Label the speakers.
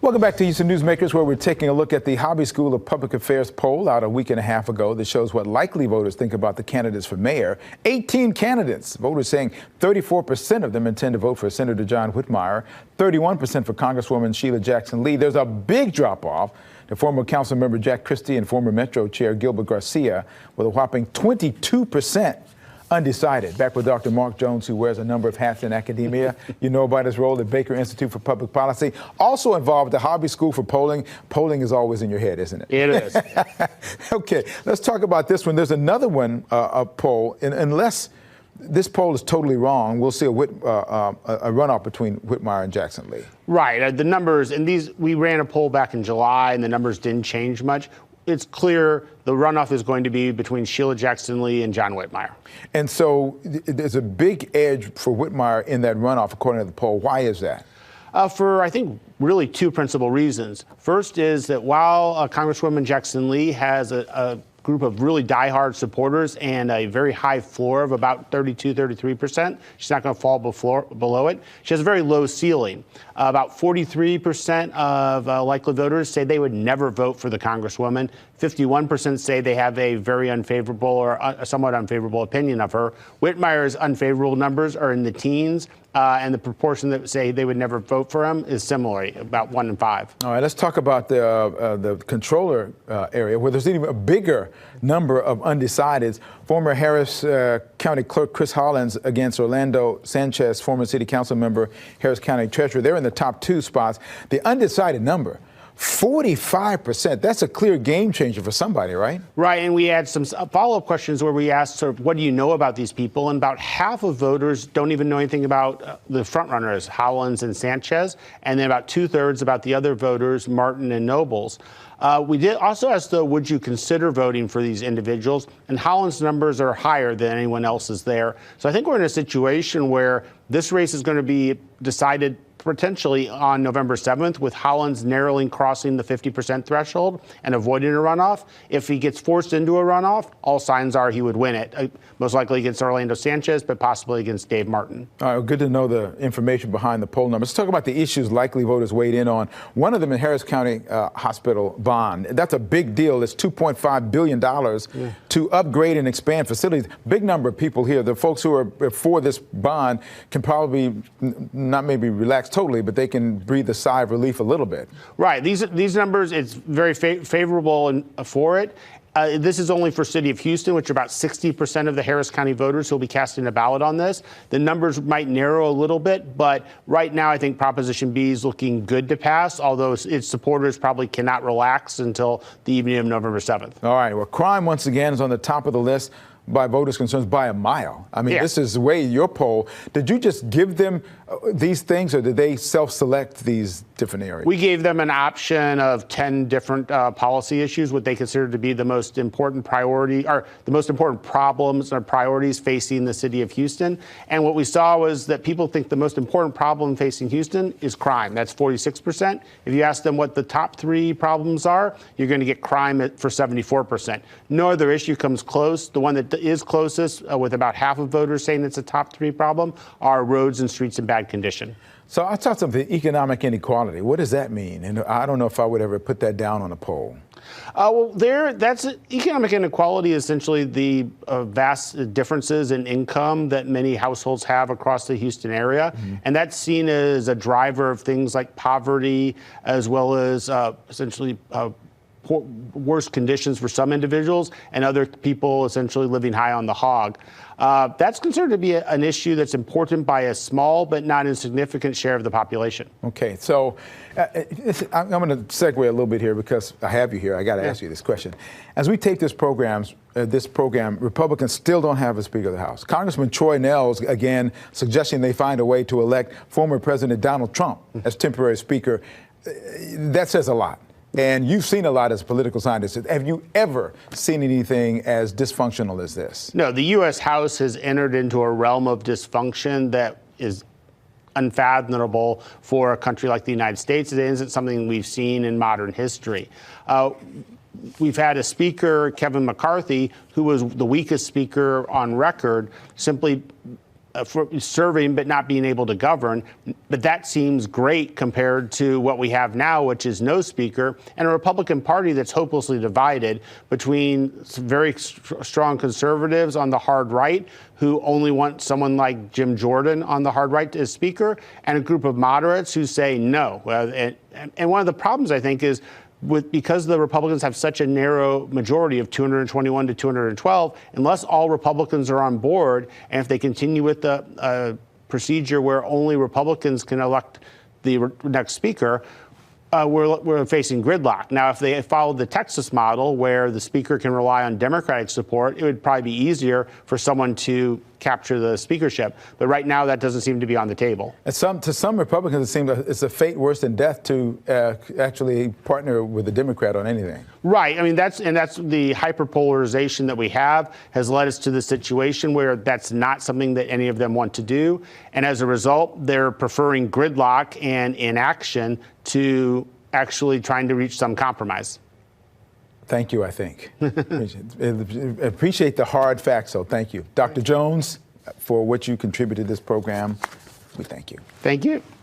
Speaker 1: Welcome back to Houston Newsmakers, where we're taking a look at the Hobby School of Public Affairs poll out a week and a half ago that shows what likely voters think about the candidates for mayor. 18 candidates. Voters saying 34% of them intend to vote for Senator John Whitmire, 31% for Congresswoman Sheila Jackson Lee. There's a big drop-off to former council member Jack Christie and former Metro Chair Gilbert Garcia, with a whopping 22% undecided. Back with Dr. Mark Jones, who wears a number of hats in academia. You know about his role at Baker Institute for Public Policy. Also involved with the Hobby School for Polling. Polling is always in your head, isn't it?
Speaker 2: It is.
Speaker 1: Okay, let's talk about this one. There's another one, a poll, and unless this poll is totally wrong, we'll see a runoff between Whitmire and Jackson Lee.
Speaker 2: Right. The numbers, and we ran a poll back in July, and the numbers didn't change much. It's clear the runoff is going to be between Sheila Jackson Lee and John Whitmire. And
Speaker 1: so there's a big edge for Whitmire in that runoff, according to the poll. Why is that?
Speaker 2: For, I think, really two principal reasons. First is that while Congresswoman Jackson Lee has a group of really diehard supporters and a very high floor of about 33%. She's not going to fall below it. She has a very low ceiling. About 43% of likely voters say they would never vote for the Congresswoman. 51% say they have a very unfavorable or a somewhat unfavorable opinion of her. Whitmire's unfavorable numbers are in the teens. And the proportion that say they would never vote for him is similar, about 1 in 5.
Speaker 1: All right, let's talk about the controller area, where there's even a bigger number of undecideds. Former Harris County Clerk Chris Hollins against Orlando Sanchez, former City Council member, Harris County Treasurer. They're in the top 2 spots. The undecided number, 45%. That's a clear game changer for somebody, right?
Speaker 2: Right. And we had some follow-up questions where we asked, sort of, what do you know about these people? And about half of voters don't even know anything about the frontrunners, Hollins and Sanchez. And then about 2/3 about the other voters, Martin and Nobles. We did also ask, though, would you consider voting for these individuals? And Hollins' numbers are higher than anyone else's there. So I think we're in a situation where this race is going to be decided potentially on November 7th, with Hollins narrowly crossing the 50% threshold and avoiding a runoff. If he gets forced into a runoff, all signs are he would win it, most likely against Orlando Sanchez, but possibly against Dave Martin.
Speaker 1: All right, well, good to know the information behind the poll numbers. Let's talk about the issues likely voters weighed in on. One of them is Harris County Hospital bond. That's a big deal. It's $2.5 billion to upgrade and expand facilities. Big number of people here. The folks who are for this bond can probably not maybe relax totally, but they can breathe a sigh of relief a little bit.
Speaker 2: Right. These numbers, it's very favorable for it. This is only for City of Houston, which are about 60% of the Harris County voters who will be casting a ballot on this. The numbers might narrow a little bit, but right now I think Proposition B is looking good to pass, although its supporters probably cannot relax until the evening of November 7th.
Speaker 1: All right. Well, crime once again is on the top of the list by voters' concerns by a mile. I mean, This is way your poll. Did you just give them these things, or did they self-select these different areas?
Speaker 2: We gave them an option of 10 different policy issues, what they consider to be the most important priority, or the most important problems or priorities facing the city of Houston. And what we saw was that people think the most important problem facing Houston is crime. That's 46%. If you ask them what the top 3 problems are, you're going to get crime for 74%. No other issue comes close. The one that is closest, with about half of voters saying it's a top 3 problem, are roads and streets in bad condition.
Speaker 1: So I talked about the economic inequality. What does that mean? And I don't know if I would ever put that down on a poll.
Speaker 2: That's economic inequality is essentially the vast differences in income that many households have across the Houston area. Mm-hmm. And that's seen as a driver of things like poverty, as well as essentially worse conditions for some individuals and other people essentially living high on the hog. That's considered to be an issue that's important by a small but not insignificant share of the population.
Speaker 1: Okay, so I'm going to segue a little bit here because I have you here. I got to ask you this question. As we take this program, Republicans still don't have a Speaker of the House. Congressman Troy Nehls, again, suggesting they find a way to elect former President Donald Trump as temporary Speaker. That says a lot. And you've seen a lot as a political scientist. Have you ever seen anything as dysfunctional as this?
Speaker 2: No, the U.S. House has entered into a realm of dysfunction that is unfathomable for a country like the United States. It isn't something we've seen in modern history. We've had a speaker, Kevin McCarthy, who was the weakest speaker on record, simply for serving but not being able to govern. But that seems great compared to what we have now, which is no speaker, and a Republican Party that's hopelessly divided between some very strong conservatives on the hard right who only want someone like Jim Jordan on the hard right as speaker, and a group of moderates who say no. And one of the problems, I think, is because the Republicans have such a narrow majority of 221 to 212, unless all Republicans are on board, and if they continue with the procedure where only Republicans can elect the next speaker, we're facing gridlock. Now, if they followed the Texas model, where the speaker can rely on Democratic support, it would probably be easier for someone to capture the speakership. But right now, that doesn't seem to be on the table.
Speaker 1: To some Republicans, it seems it's a fate worse than death to actually partner with a Democrat on anything.
Speaker 2: Right. I mean, that's the hyperpolarization that we have has led us to the situation where that's not something that any of them want to do. And as a result, they're preferring gridlock and inaction to actually trying to reach some compromise.
Speaker 1: Thank you, I think. Appreciate the hard facts, so thank you. Dr. Jones, for what you contributed to this program, we thank you.
Speaker 2: Thank you.